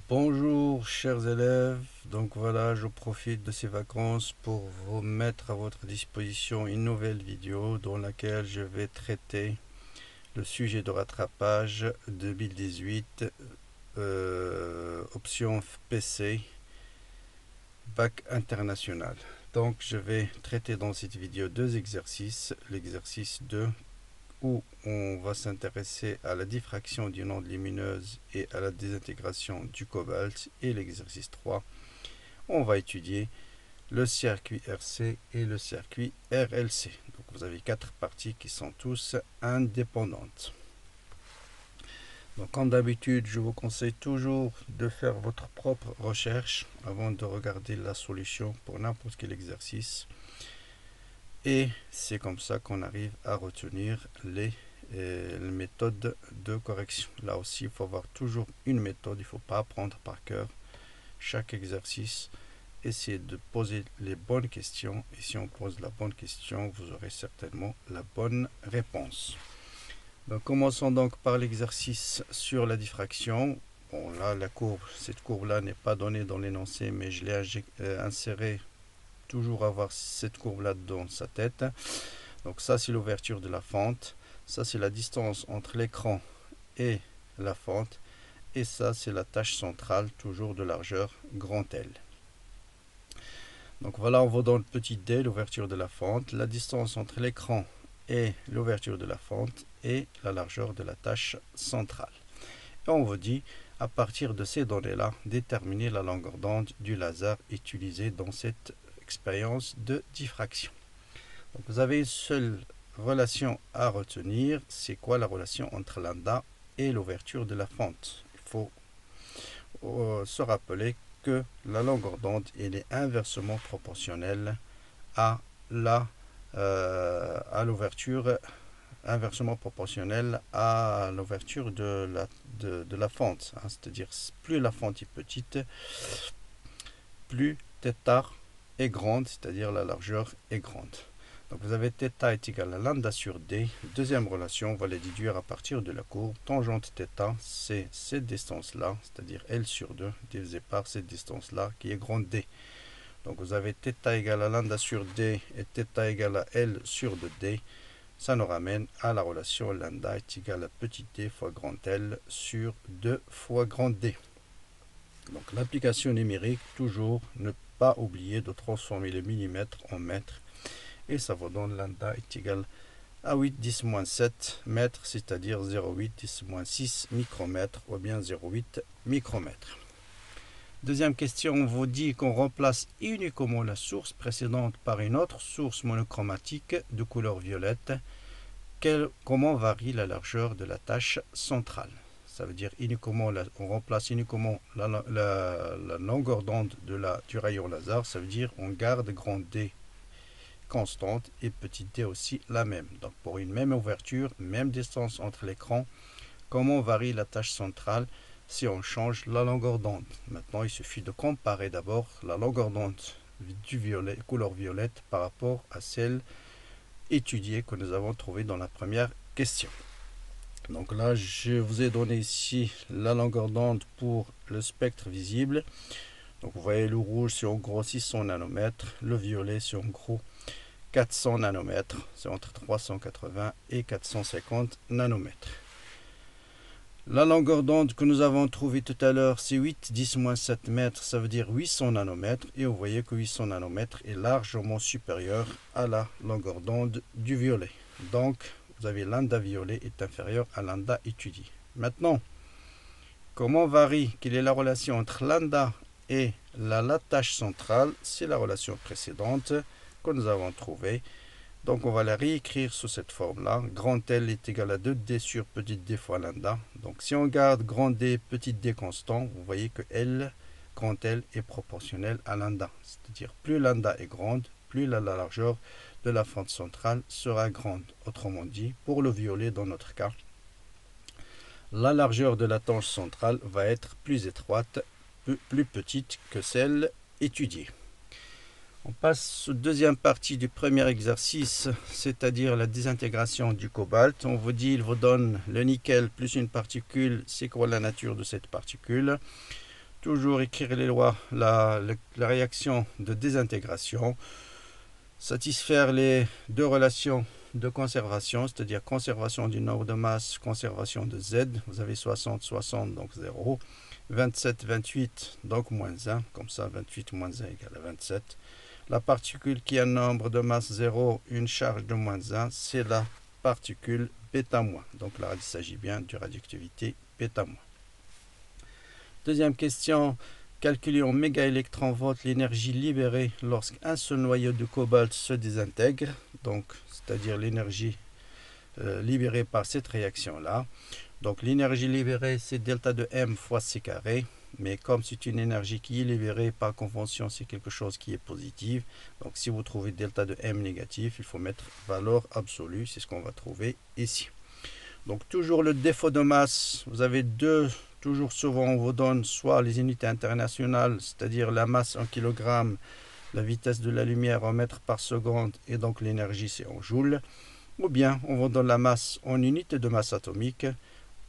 Bonjour chers élèves, donc voilà, je profite de ces vacances pour vous mettre à votre disposition une nouvelle vidéo dans laquelle je vais traiter le sujet de rattrapage 2018, option PC, bac international. Donc je vais traiter dans cette vidéo deux exercices, l'exercice 2 où on va s'intéresser à la diffraction d'une onde lumineuse et à la désintégration du cobalt, et l'exercice 3, on va étudier le circuit RC et le circuit RLC. Donc vous avez quatre parties qui sont tous indépendantes. Donc comme d'habitude, je vous conseille toujours de faire votre propre recherche avant de regarder la solution pour n'importe quel exercice. Et c'est comme ça qu'on arrive à retenir les méthodes de correction. Là aussi, il faut avoir toujours une méthode, il ne faut pas apprendre par cœur chaque exercice. Essayez de poser les bonnes questions, et si on pose la bonne question, vous aurez certainement la bonne réponse. Donc, commençons donc par l'exercice sur la diffraction. Bon, là, cette courbe-là n'est pas donnée dans l'énoncé, mais je l'ai insérée, toujours avoir cette courbe-là dans sa tête. Donc ça, c'est l'ouverture de la fente. Ça, c'est la distance entre l'écran et la fente. Et ça, c'est la tâche centrale, toujours de largeur grand L. Donc voilà, on va dans le petit d, l'ouverture de la fente, la distance entre l'écran et l'ouverture de la fente et la largeur de la tâche centrale. Et on vous dit, à partir de ces données-là, déterminer la longueur d'onde du laser utilisé dans cette expérience de diffraction. Donc vous avez une seule relation à retenir, c'est quoi la relation entre lambda et l'ouverture de la fente. Il faut se rappeler que la longueur d'onde est inversement proportionnelle à l'ouverture, inversement proportionnelle à l'ouverture de la fente. C'est-à-dire, plus la fente est petite, plus θ est grande, c'est-à-dire la largeur est grande. Donc vous avez θ est égal à lambda sur d. Deuxième relation, on va les déduire à partir de la courbe. Tangente θ, c'est cette distance-là, c'est-à-dire L sur 2, divisé par cette distance-là, qui est grande d. Donc vous avez θ égale à lambda sur d et θ égale à L sur 2d. Ça nous ramène à la relation lambda est égal à petit d fois grand L sur 2 fois grand d. Donc l'application numérique, toujours ne pas oublier de transformer les millimètres en mètres. Et ça vous donne lambda est égal à 8 10-7 mètres, c'est-à-dire 0,8 10-6 micromètres ou bien 0,8 micromètres. Deuxième question, on vous dit qu'on remplace uniquement la source précédente par une autre source monochromatique de couleur violette. Comment varie la largeur de la tâche centrale? Ça veut dire uniquement, on remplace uniquement la longueur d'onde du rayon laser. Ça veut dire on garde grand D constante et petit d aussi la même. Donc pour une même ouverture, même distance entre l'écran, comment varie la tâche centrale si on change la longueur d'onde? Maintenant, il suffit de comparer d'abord la longueur d'onde du violet, couleur violette, par rapport à celle étudiée que nous avons trouvée dans la première question. Donc là, je vous ai donné ici la longueur d'onde pour le spectre visible. Donc vous voyez, le rouge, c'est en gros 600 nanomètres. Le violet, c'est en gros 400 nanomètres. C'est entre 380 et 450 nanomètres. La longueur d'onde que nous avons trouvée tout à l'heure, c'est 8 10-7 mètres, ça veut dire 800 nanomètres. Et vous voyez que 800 nanomètres est largement supérieur à la longueur d'onde du violet. Donc, vous avez lambda violet est inférieur à lambda étudié. Maintenant, comment varie, quelle est la relation entre lambda et la tâche centrale? C'est la relation précédente que nous avons trouvée. Donc on va la réécrire sous cette forme-là. Grand L est égal à 2D sur petit d fois lambda. Donc si on garde grand D, petit d constant, vous voyez que L, grand L est proportionnel à lambda. C'est-à-dire plus lambda est grande, plus la largeur de la fente centrale sera grande. Autrement dit, pour le violet dans notre cas, la largeur de la tâche centrale va être plus étroite, plus petite que celle étudiée. On passe aux deuxième partie du premier exercice, c'est-à-dire la désintégration du cobalt. On vous dit, il vous donne le nickel plus une particule, c'est quoi la nature de cette particule? toujours écrire les lois, la réaction de désintégration, satisfaire les deux relations de conservation, c'est-à-dire conservation du nombre de masse, conservation de Z. Vous avez 60, 60, donc 0. 27, 28, donc moins 1. Comme ça, 28 moins 1 égale à 27. La particule qui a un nombre de masse 0, une charge de moins 1, c'est la particule bêta-. Donc là, il s'agit bien de radioactivité bêta-. Deuxième question. Calculer en mégaélectronvolts l'énergie libérée lorsqu'un seul noyau de cobalt se désintègre, donc c'est-à-dire l'énergie libérée par cette réaction-là. Donc l'énergie libérée, c'est delta de M fois C carré, mais comme c'est une énergie qui est libérée par convention, c'est quelque chose qui est positif. Donc si vous trouvez delta de M négatif, il faut mettre valeur absolue, c'est ce qu'on va trouver ici. Donc toujours le défaut de masse, vous avez toujours souvent on vous donne soit les unités internationales, c'est-à-dire la masse en kilogrammes, la vitesse de la lumière en mètres par seconde et donc l'énergie c'est en joules, ou bien on vous donne la masse en unité de masse atomique.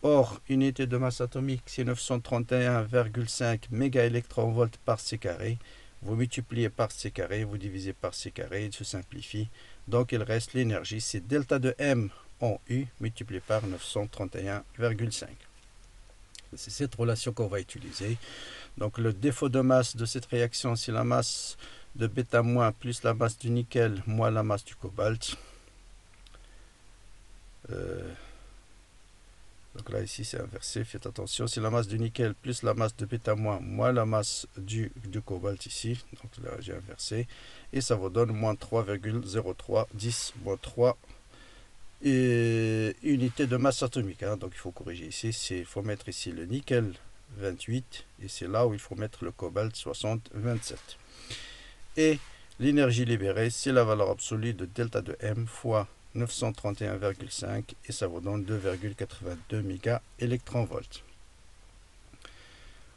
Or, unité de masse atomique c'est 931,5 mégaélectronvolts par C carré. Vous multipliez par C carré, vous divisez par C carré, il se simplifie. Donc il reste l'énergie, c'est delta de M en U multiplié par 931,5. C'est cette relation qu'on va utiliser. Donc le défaut de masse de cette réaction, c'est la masse de bêta- plus la masse du nickel moins la masse du cobalt. Donc là ici c'est inversé, faites attention, c'est la masse du nickel plus la masse de bêta- moins la masse du cobalt ici. Donc là j'ai inversé. Et ça vous donne moins 3,0310 moins 3 et unité de masse atomique. Donc il faut corriger ici, il faut mettre ici le nickel 28 et c'est là où il faut mettre le cobalt 60, 27. Et l'énergie libérée, c'est la valeur absolue de delta de M fois 931,5 et ça vous donne 2,82 mégaélectronvolts.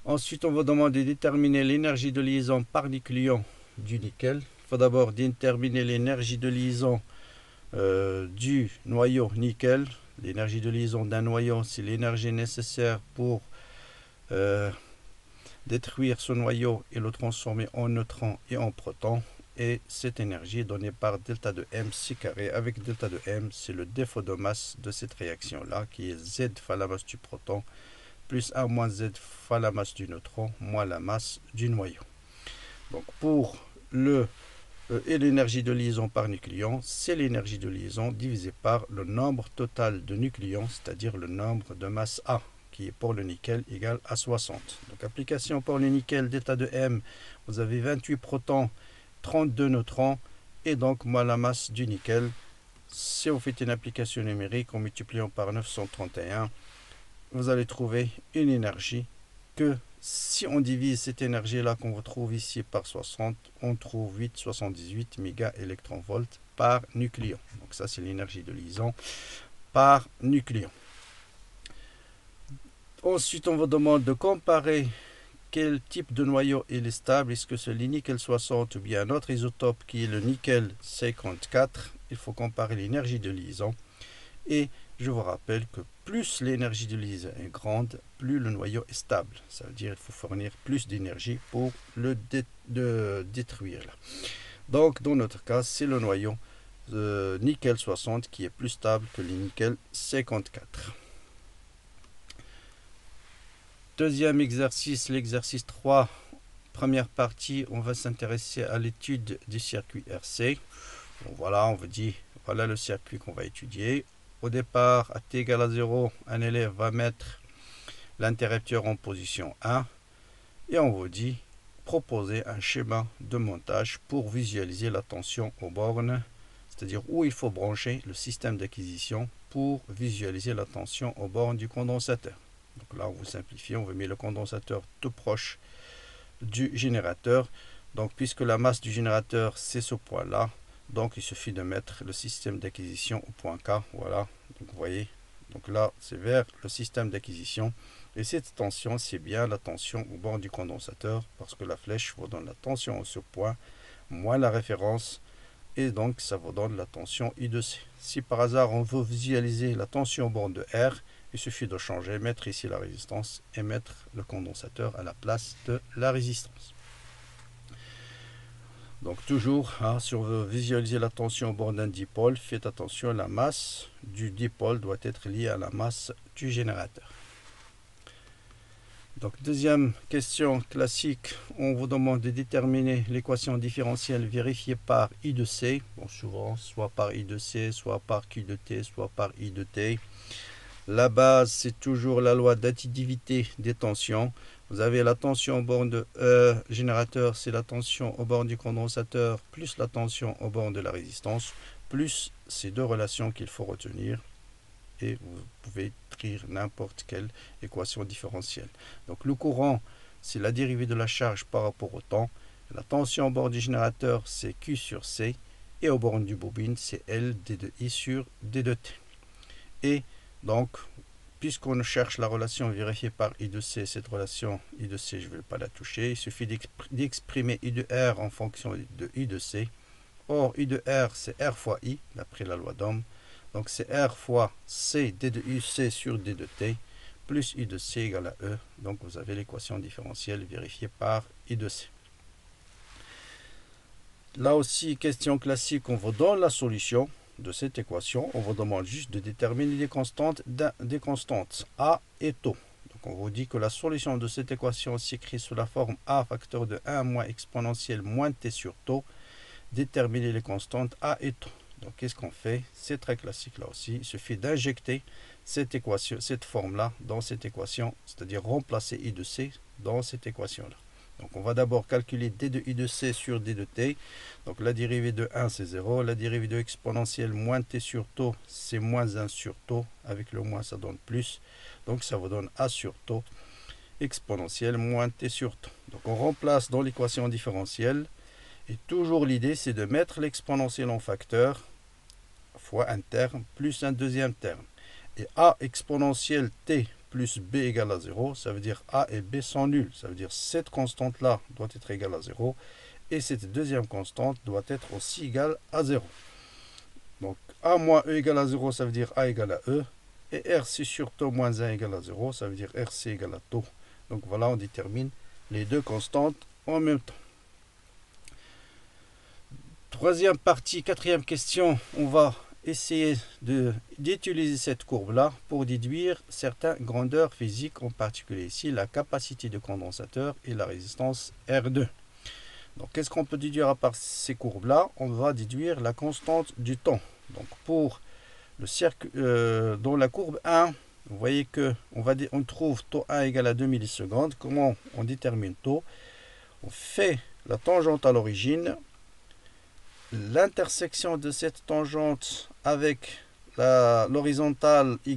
Ensuite, on va demander de déterminer l'énergie de liaison par nucléon du nickel. Il faut d'abord déterminer l'énergie de liaison du noyau nickel. L'énergie de liaison d'un noyau, c'est l'énergie nécessaire pour détruire ce noyau et le transformer en neutron et en proton. Et cette énergie est donnée par delta de M C carré. Avec delta de M, c'est le défaut de masse de cette réaction-là, qui est Z fois la masse du proton, plus 1 moins Z fois la masse du neutron, moins la masse du noyau. Donc pour et l'énergie de liaison par nucléon, c'est l'énergie de liaison divisée par le nombre total de nucléons, c'est-à-dire le nombre de masse A, qui est pour le nickel égal à 60. Donc application pour le nickel d'état de M, vous avez 28 protons, 32 neutrons, et donc moi la masse du nickel, si vous faites une application numérique en multipliant par 931, vous allez trouver une énergie que si on divise cette énergie-là qu'on retrouve ici par 60, on trouve 8,78 mégaélectronvolts par nucléon. Donc ça, c'est l'énergie de liaison par nucléon. Ensuite, on vous demande de comparer quel type de noyau est stable. Est-ce que c'est le nickel 60 ou bien un autre isotope qui est le nickel 54. Il faut comparer l'énergie de liaison. Et je vous rappelle que plus l'énergie de liaison est grande, plus le noyau est stable. Ça veut dire qu'il faut fournir plus d'énergie pour le détruire. Donc, dans notre cas, c'est le noyau nickel 60 qui est plus stable que le nickel 54. Deuxième exercice, l'exercice 3. Première partie, on va s'intéresser à l'étude du circuit RC. Bon, voilà, on vous dit, voilà le circuit qu'on va étudier. Au départ, à t égale à 0, un élève va mettre l'interrupteur en position 1 et on vous dit proposer un schéma de montage pour visualiser la tension aux bornes, c'est-à-dire où il faut brancher le système d'acquisition pour visualiser la tension aux bornes du condensateur. Donc là, on vous simplifie, on vous met le condensateur tout proche du générateur. Donc puisque la masse du générateur c'est ce point-là, donc il suffit de mettre le système d'acquisition au point K. Voilà, donc vous voyez, donc là c'est vers le système d'acquisition et cette tension c'est bien la tension au bord du condensateur parce que la flèche vous donne la tension à ce point moins la référence et donc ça vous donne la tension I de C. Si par hasard on veut visualiser la tension au bord de R, il suffit de changer, mettre ici la résistance et mettre le condensateur à la place de la résistance. Donc toujours, si on veut visualiser la tension au bord d'un dipôle, faites attention, la masse du dipôle doit être liée à la masse du générateur. Donc deuxième question classique, on vous demande de déterminer l'équation différentielle vérifiée par I de C. Bon, souvent, soit par I de C, soit par Q de T, soit par I de T. La base, c'est toujours la loi d'additivité des tensions. Vous avez la tension au bord de générateur, c'est la tension au bord du condensateur, plus la tension au bord de la résistance, plus ces deux relations qu'il faut retenir. Et vous pouvez écrire n'importe quelle équation différentielle. Donc le courant, c'est la dérivée de la charge par rapport au temps. La tension au bord du générateur, c'est Q sur C. Et au bord du bobine, c'est L d de I sur d de T. Et donc, puisqu'on cherche la relation vérifiée par I de C, cette relation I de C, je ne vais pas la toucher. Il suffit d'exprimer I de R en fonction de I de C. Or, I de R, c'est R fois I, d'après la loi d'Ohm. Donc c'est R fois C d de UC sur d de T plus I de C égale à E. Donc vous avez l'équation différentielle vérifiée par I de C. Là aussi, question classique, on vous donne la solution de cette équation. On vous demande juste de déterminer des constantes A et taux. Donc on vous dit que la solution de cette équation s'écrit sous la forme A facteur de 1 moins exponentielle moins T sur taux. Déterminer les constantes A et taux. Donc, qu'est-ce qu'on fait? C'est très classique là aussi. Il suffit d'injecter cette équation, cette forme-là dans cette équation, c'est-à-dire remplacer I de C dans cette équation-là. Donc, on va d'abord calculer d de I de C sur d de T. Donc, la dérivée de 1, c'est 0. La dérivée de exponentielle moins T sur taux, c'est moins 1 sur taux. Avec le moins, ça donne plus. Donc, ça vous donne A sur taux exponentielle moins T sur taux. Donc, on remplace dans l'équation différentielle. Et toujours l'idée, c'est de mettre l'exponentielle en facteur fois un terme plus un deuxième terme. Et A exponentielle T plus B égale à 0, ça veut dire A et B sont nuls. Ça veut dire cette constante-là doit être égale à 0. Et cette deuxième constante doit être aussi égale à 0. Donc A moins E égale à 0, ça veut dire A égale à E. Et RC sur taux moins 1 égale à 0, ça veut dire RC égale à taux. Donc voilà, on détermine les deux constantes en même temps. Troisième partie, quatrième question, on va essayer d'utiliser cette courbe-là pour déduire certaines grandeurs physiques, en particulier ici la capacité de condensateur et la résistance R2. Donc, qu'est-ce qu'on peut déduire à part ces courbes-là? On va déduire la constante du temps. Donc, pour le cercle, dans la courbe 1, vous voyez qu'on trouve taux 1 égale à 2 millisecondes. Comment on détermine taux? On fait la tangente à l'origine. L'intersection de cette tangente avec l'horizontale y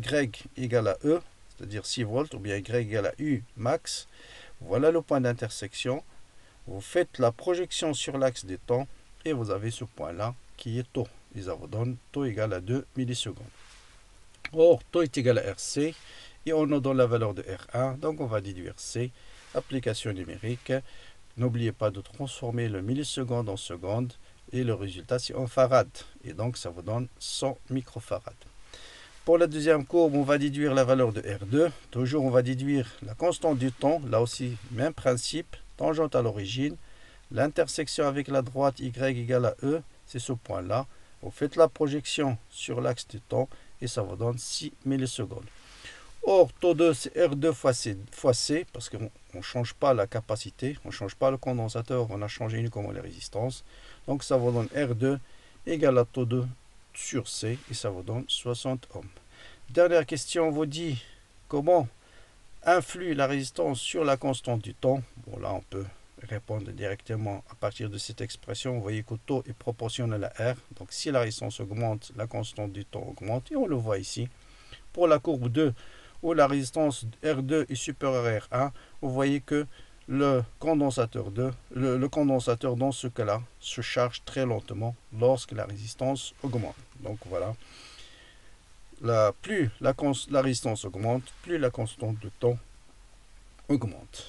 égale à E, c'est-à-dire 6 volts, ou bien y égale à U max. Voilà le point d'intersection. Vous faites la projection sur l'axe des temps et vous avez ce point-là qui est taux. Et ça vous donne taux égal à 2 millisecondes. Or, taux est égal à RC et on nous donne la valeur de R1, donc on va déduire C. Application numérique. N'oubliez pas de transformer le milliseconde en seconde. Et le résultat, c'est en farad. Et donc, ça vous donne 100 microfarad. Pour la deuxième courbe, on va déduire la valeur de R2. Toujours, on va déduire la constante du temps. Là aussi, même principe. Tangente à l'origine. L'intersection avec la droite Y égale à E. C'est ce point-là. Vous faites la projection sur l'axe du temps. Et ça vous donne 6 millisecondes. Or, taux 2, c'est R2 fois C, parce qu'on ne change pas la capacité, on ne change pas le condensateur, on a changé uniquement les résistances. Donc, ça vous donne R2 égale à taux 2 sur C, et ça vous donne 60 ohms. Dernière question, on vous dit comment influe la résistance sur la constante du temps. Bon, là, on peut répondre directement à partir de cette expression. Vous voyez que taux est proportionnel à R. Donc, si la résistance augmente, la constante du temps augmente, et on le voit ici. Pour la courbe 2, où la résistance R2 est supérieure à R1, vous voyez que le condensateur dans ce cas-là se charge très lentement lorsque la résistance augmente. Donc voilà, plus la résistance augmente, plus la constante de temps augmente.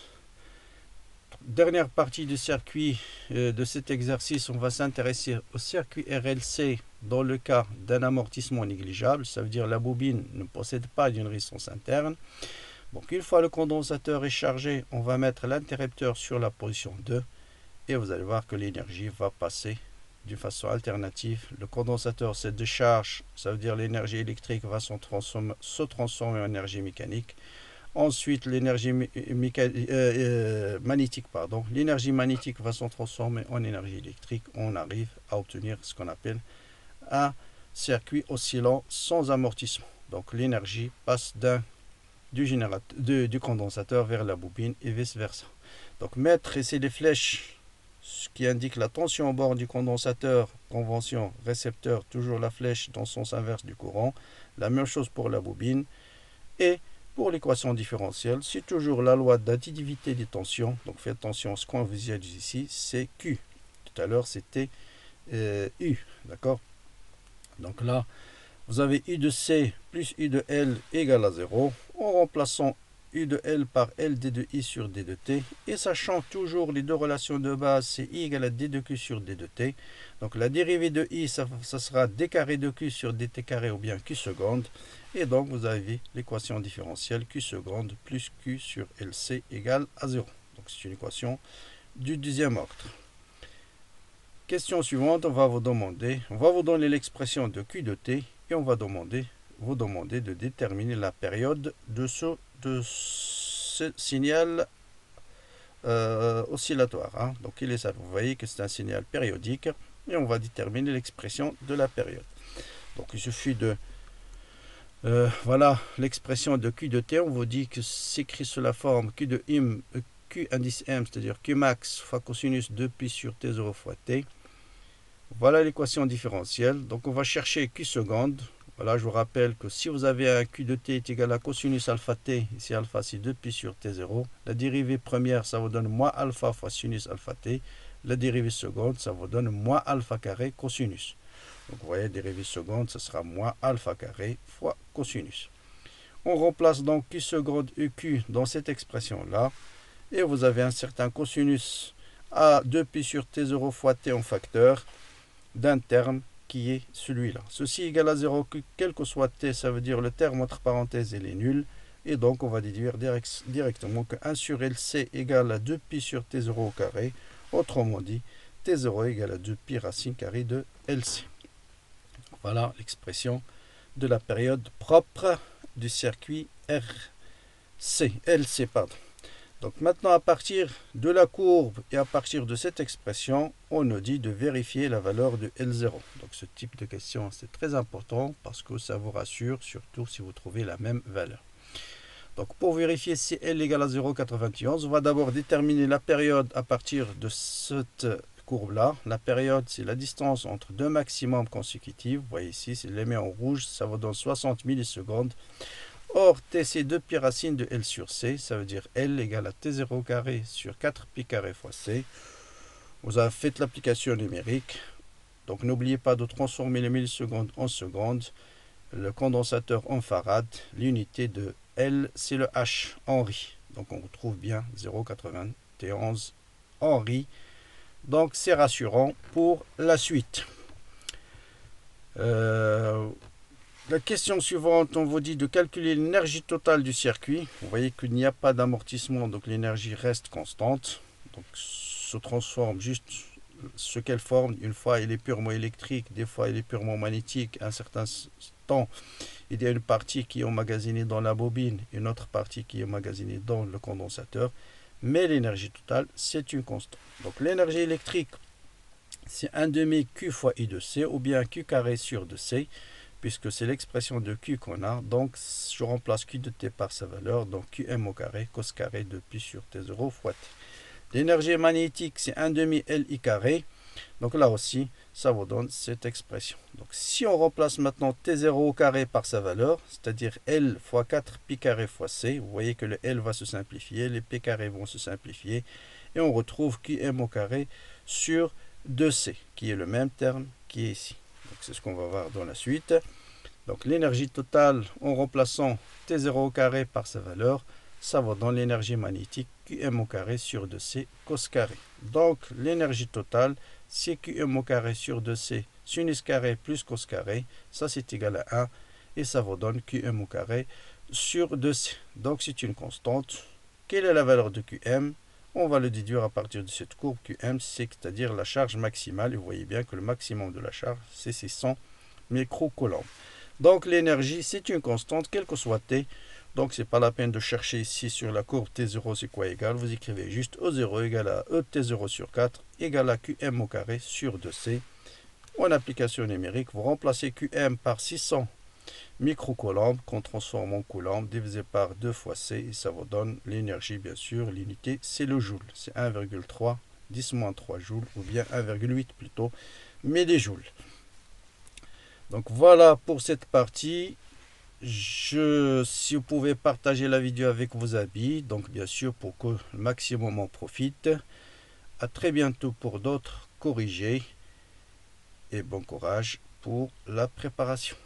Dernière partie du circuit de cet exercice, on va s'intéresser au circuit RLC dans le cas d'un amortissement négligeable, ça veut dire la bobine ne possède pas d'une résistance interne. Donc une fois le condensateur est chargé, on va mettre l'interrupteur sur la position 2 et vous allez voir que l'énergie va passer d'une façon alternative. Le condensateur se décharge, ça veut dire l'énergie électrique va se transformer en énergie mécanique. Ensuite, l'énergie magnétique, l'énergie magnétique va se transformer en énergie électrique. On arrive à obtenir ce qu'on appelle un circuit oscillant sans amortissement. Donc l'énergie passe du condensateur vers la bobine et vice versa. Donc mettre ici les flèches, ce qui indique la tension au bord du condensateur, convention, récepteur, toujours la flèche dans le sens inverse du courant. La même chose pour la bobine. Et pour l'équation différentielle, c'est toujours la loi d'additivité des tensions. Donc faites attention à ce qu'on visualise ici, c'est Q. Tout à l'heure, c'était U. D'accord? Donc là, vous avez U de C plus U de L égale à 0. En remplaçant U de L par LD de I sur D de T. Et sachant toujours les deux relations de base, c'est I égale à D de Q sur D de T. Donc la dérivée de I, ça sera D carré de Q sur DT carré ou bien Q seconde. Et donc vous avez l'équation différentielle Q seconde plus Q sur LC égale à 0. Donc c'est une équation du deuxième ordre. Question suivante, on va vous donner l'expression de Q de T et on va vous demander de déterminer la période de ce signal oscillatoire. Donc il est ça, vous voyez que c'est un signal périodique et on va déterminer l'expression de la période. Donc il suffit de voilà l'expression de Q de T. On vous dit que s'écrit sous la forme Q de M, Q indice M, c'est-à-dire Q max fois cosinus 2pi sur T0 fois T. Voilà l'équation différentielle. Donc on va chercher Q seconde. Voilà, je vous rappelle que si vous avez un Q de T est égal à cosinus alpha T, ici alpha c'est 2pi sur T0, la dérivée première ça vous donne moins alpha fois sinus alpha T, la dérivée seconde ça vous donne moins alpha carré cosinus. Donc vous voyez, dérivée seconde, ce sera moins alpha carré fois cosinus. On remplace donc Q seconde EQ dans cette expression-là. Et vous avez un certain cosinus à 2pi sur T0 fois T en facteur d'un terme qui est celui-là. Ceci égale à 0, quel que soit T, ça veut dire le terme entre parenthèses, il est nul. Et donc on va déduire directement que 1 sur LC égale à 2pi sur T0 au carré. Autrement dit, T0 égale à 2pi racine carrée de LC. Voilà l'expression de la période propre du circuit LC. Donc maintenant, à partir de la courbe et à partir de cette expression, on nous dit de vérifier la valeur de L0. Donc ce type de question, c'est très important parce que ça vous rassure, surtout si vous trouvez la même valeur. Donc pour vérifier si L égale à 0,91, on va d'abord déterminer la période à partir de cette courbe-là. La période, c'est la distance entre deux maximums consécutifs. Vous voyez ici, si je les mets en rouge, ça vous donne 60 millisecondes. Or, T, c'est 2pi racine de L sur C, ça veut dire L égale à T0 carré sur 4pi carré fois C. Vous avez fait l'application numérique. Donc, n'oubliez pas de transformer les millisecondes en secondes. Le condensateur en farad. L'unité de L, c'est le H, Henri. Donc, on retrouve bien 0,91 Henri. Donc, c'est rassurant pour la suite. La question suivante, on vous dit de calculer l'énergie totale du circuit. Vous voyez qu'il n'y a pas d'amortissement, donc l'énergie reste constante. Donc se transforme juste ce qu'elle forme. Une fois, elle est purement électrique, des fois, elle est purement magnétique. À un certain temps, il y a une partie qui est emmagasinée dans la bobine, une autre partie qui est emmagasinée dans le condensateur. Mais l'énergie totale, c'est une constante. Donc l'énergie électrique, c'est 1/2 Q fois I de C, ou bien Q carré sur 2C. Puisque c'est l'expression de Q qu'on a, donc je remplace Q de T par sa valeur, donc QM au carré, cos carré de pi sur T0 fois T. L'énergie magnétique, c'est 1/2 LI carré, donc là aussi, ça vous donne cette expression. Donc si on remplace maintenant T0 au carré par sa valeur, c'est-à-dire L fois 4 pi carré fois C, vous voyez que le L va se simplifier, les pi carrés vont se simplifier, et on retrouve QM au carré sur 2C, qui est le même terme qui est ici. C'est ce qu'on va voir dans la suite. Donc l'énergie totale en remplaçant T0 au carré par sa valeur, ça va dans l'énergie magnétique QM au carré sur 2C cos carré. Donc l'énergie totale, c'est QM au carré sur 2C sinus carré plus cos carré, ça c'est égal à 1, et ça vous donne QM au carré sur 2C. Donc c'est une constante. Quelle est la valeur de QM? On va le déduire à partir de cette courbe QM, c'est-à-dire la charge maximale. Et vous voyez bien que le maximum de la charge, c'est 600 microcoulombs. Donc l'énergie, c'est une constante, quelle que soit T. Donc c'est pas la peine de chercher ici sur la courbe T0 c'est quoi égal. Vous écrivez juste E0 égale à ET0 sur 4 égale à QM au carré sur 2C. En application numérique, vous remplacez QM par 600 microcoulombs qu'on transforme en coulombs divisé par 2 fois C et ça vous donne l'énergie, bien sûr. L'unité c'est le joule, c'est 1,3 10-3 joules ou bien 1,8 plutôt, mais des joules. Donc voilà pour cette partie. Si vous pouvez partager la vidéo avec vos amis, donc bien sûr pour que le maximum en profite. À très bientôt pour d'autres corrigés et bon courage pour la préparation.